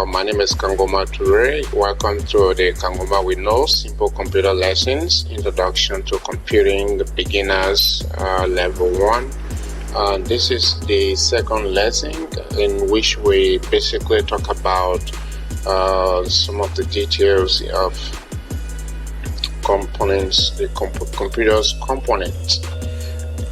My name is Kangoma Toure. Welcome to the Kangoma We Know Simple Computer Lessons, Introduction to Computing Beginners Level 1. This is the second lesson in which we basically talk about some of the details of components, the computer's components.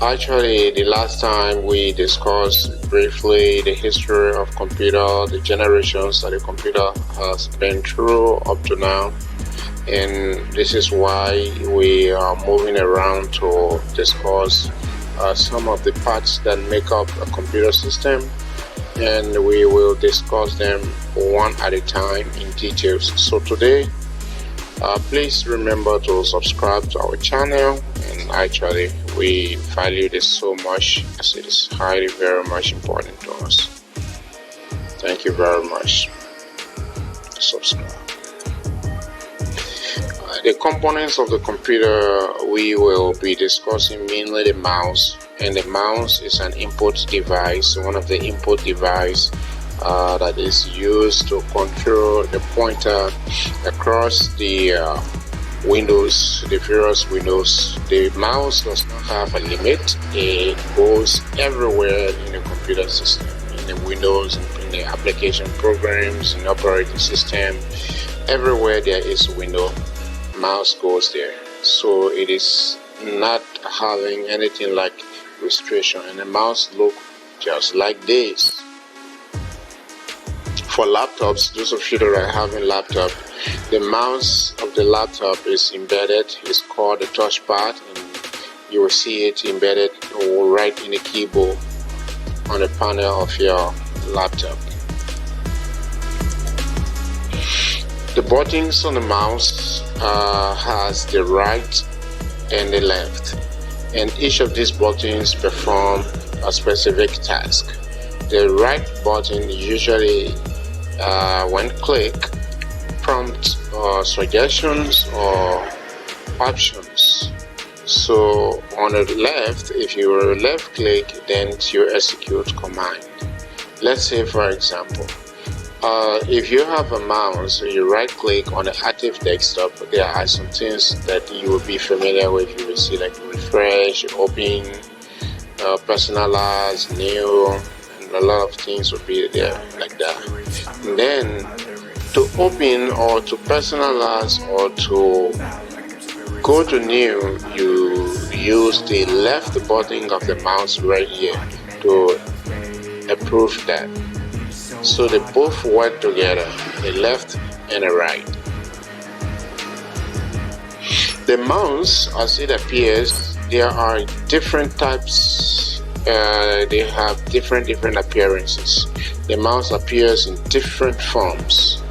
Actually, the last time we discussed briefly the history of computer, the generations that the computer has been through up to now, and this is why we are moving around to discuss some of the parts that make up a computer system, and we will discuss them one at a time in details. So today, please remember to subscribe to our channel, and actually we value this so much as it is very much important to us. Thank you very much. Subscribe. The components of the computer, we will be discussing mainly the mouse, and the mouse is an input device, one of the input device that is used to control the pointer across the windows, the various windows. The mouse does not have a limit. It goes everywhere in the computer system, in the windows, in the application programs, in the operating system. Everywhere there is a window, mouse goes there. So it is not having anything like restriction, and the mouse look just like this. For laptops, those of you that are having laptop, the mouse of the laptop is embedded. It's called the touchpad, and you will see it embedded right in the keyboard on the panel of your laptop. The buttons on the mouse has the right and the left, and each of these buttons perform a specific task. The right button usually when clicked prompt suggestions or options. So on the left, if you left click, then you execute command. Let's say, for example, if you have a mouse, you right click on the active desktop, there are some things that you will be familiar with. You will see like refresh, open, personalize, new, and a lot of things will be there like that. And then to open or to personalize or to go to new, you use the left button of the mouse right here to approve that. So they both work together, the left and the right. The mouse, as it appears, there are different types. They have different appearances. The mouse appears in different forms.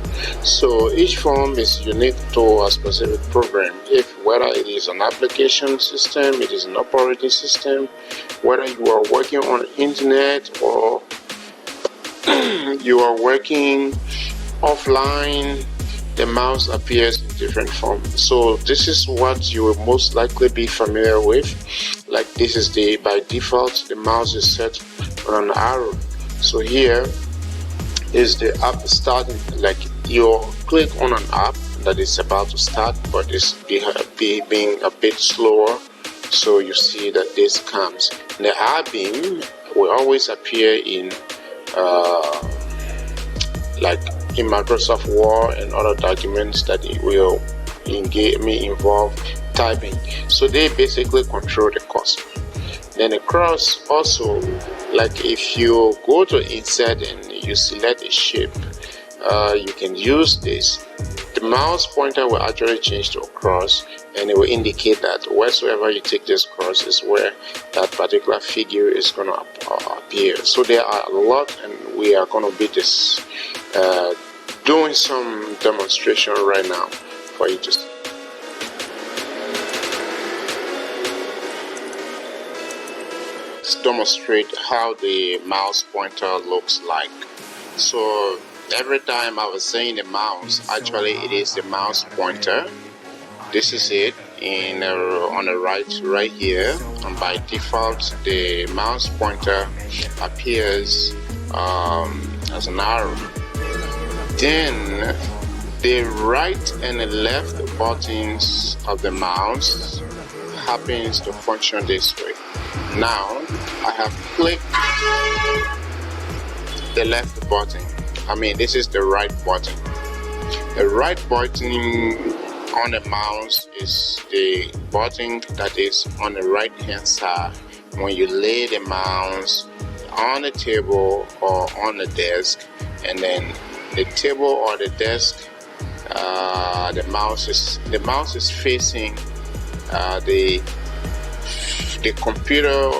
So each form is unique to a specific program. Whether it is an application system, it is an operating system, whether you are working on the internet or you are working offline, the mouse appears in different forms. So this is what you will most likely be familiar with. Like this is by default, the mouse is set on an arrow. So here is the app starting, like you click on an app that is about to start, but it's being a bit slower. So you see that this comes. The app-beam will always appear in like in Microsoft Word and other documents that it will involve typing. So they basically control the cursor. Then the cross also, like if you go to insert and you select a shape, you can use this. The mouse pointer will actually change to a cross, and it will indicate that wheresoever you take this cross is where that particular figure is going to appear. So there are a lot, and we are going to be doing some demonstration right now for you to see. Let's demonstrate how the mouse pointer looks like. So every time I was saying the mouse, actually it is the mouse pointer. This is it on the right here, and by default the mouse pointer appears as an arrow. Then the right and the left buttons of the mouse happens to function this way. Now I have clicked the left button. This is the right button. The right button on the mouse is the button that is on the right hand side when you lay the mouse on the table or on the desk, and then the table or the desk, the mouse is facing the computer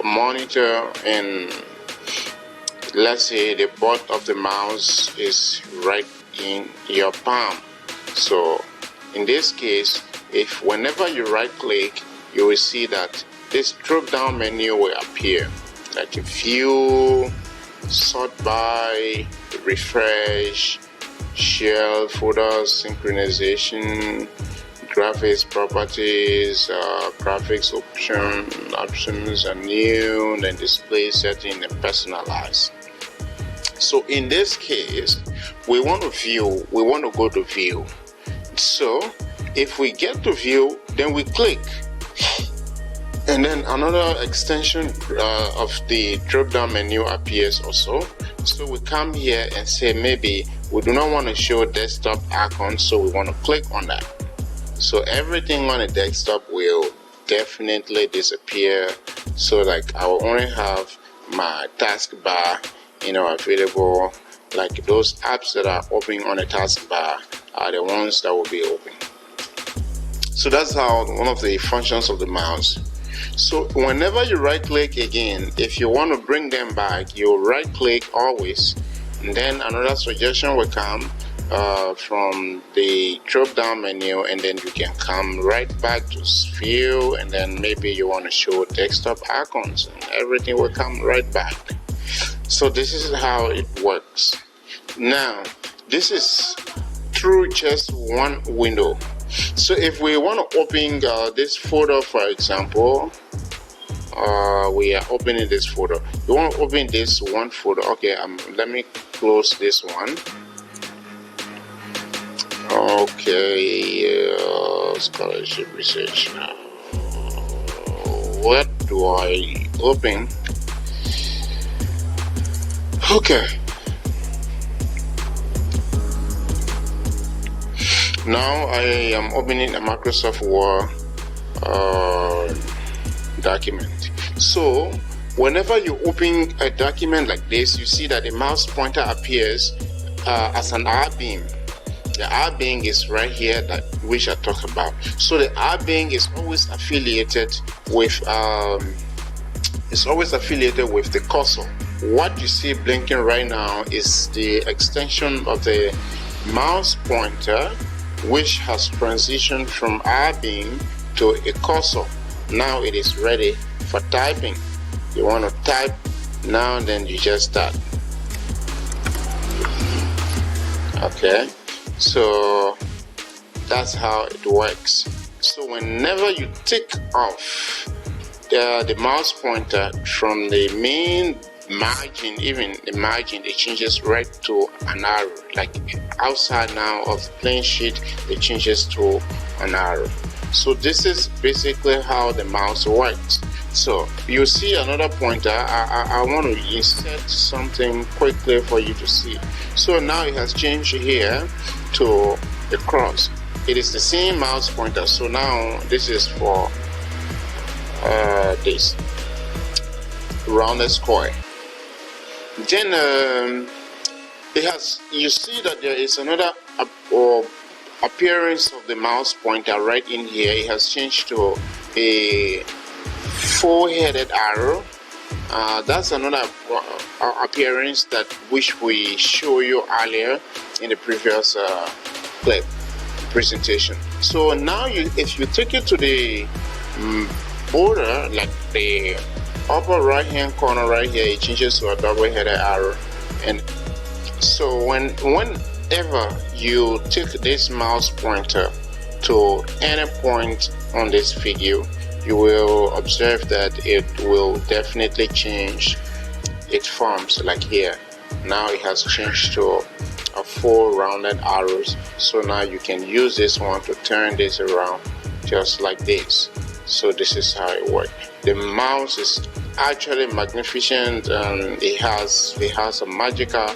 monitor, and let's say the butt of the mouse is right in your palm. So in this case, if whenever you right click, you will see that this drop down menu will appear, like view, sort by, refresh, share, photos, synchronization, graphics properties, graphics options are new, then display setting and personalize. So in this case, we want to go to view. So if we get to view, then we click, and then another extension of the drop down menu appears also. So we come here and say maybe we do not want to show desktop icon, so we want to click on that. So everything on the desktop will definitely disappear. So like I will only have my taskbar available. Like those apps that are open on the taskbar are the ones that will be open. So that's how one of the functions of the mouse. So whenever you right click again, if you want to bring them back, you right click always, and then another suggestion will come from the drop down menu, and then you can come right back to view, and then maybe you want to show desktop icons, and everything will come right back. So this is how it works. Now this is through just one window. So if we want to open this folder, for example, we are opening this folder. You want to open this one folder. Okay, let me close this one. Okay, scholarship research. What do I open? Okay. Now I am opening a Microsoft Word document. So whenever you open a document like this, you see that the mouse pointer appears as an R-beam. The R-beam is right here, that which I talked about. So the R-beam is always affiliated with the cursor. What you see blinking right now is the extension of the mouse pointer, which has transitioned from R-beam to a cursor. Now it is ready for typing. You want to type now, then you just start. Okay, so that's how it works. So whenever you take off the mouse pointer from the main margin, even the margin, it changes right to an arrow. Like outside now of the plain sheet, it changes to an arrow. So this is basically how the mouse works. So you see another pointer. I want to insert something quickly for you to see. So now it has changed here to a cross. It is the same mouse pointer. So now this is for this rounded square. Then it has, you see that there is another appearance of the mouse pointer right in here. It has changed to a four-headed arrow. That's another appearance that which we show you earlier in the previous clip presentation. So now if you take it to the border, like the upper right hand corner right here, it changes to a double-headed arrow. And so whenever you take this mouse pointer to any point on this figure, you will observe that it will definitely change its forms. Like here, now it has changed to a 4 rounded arrows. So now you can use this one to turn this around just like this. So this is how it works. The mouse is actually magnificent, and it has a magical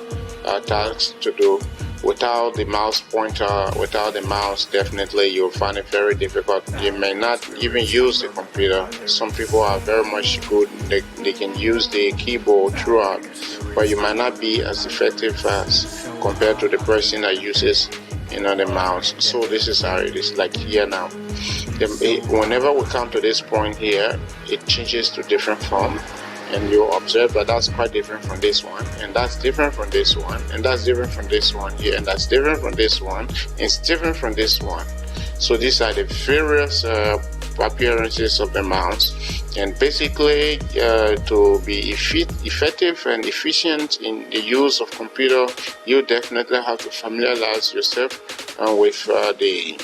task to do. Without the mouse pointer, without the mouse, definitely you'll find it very difficult. You may not even use the computer. Some people are very much good, they can use the keyboard throughout, but you might not be as effective as compared to the person that uses the mouse. So this is how it is, like here now. Whenever we come to this point here, it changes to different form, and you observe that that's quite different from this one, and that's different from this one, and that's different from this one here, and that's different from this one, and it's different from this one. So these are the various appearances of the mouse. And basically, to be effective and efficient in the use of computer, you definitely have to familiarize yourself with the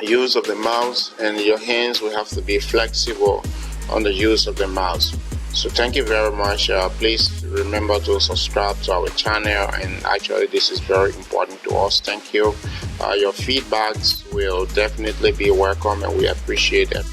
use of the mouse, and your hands will have to be flexible on the use of the mouse. So thank you very much. Please remember to subscribe to our channel, and actually this is very important to us. Thank you. Your feedbacks will definitely be welcome, and we appreciate it.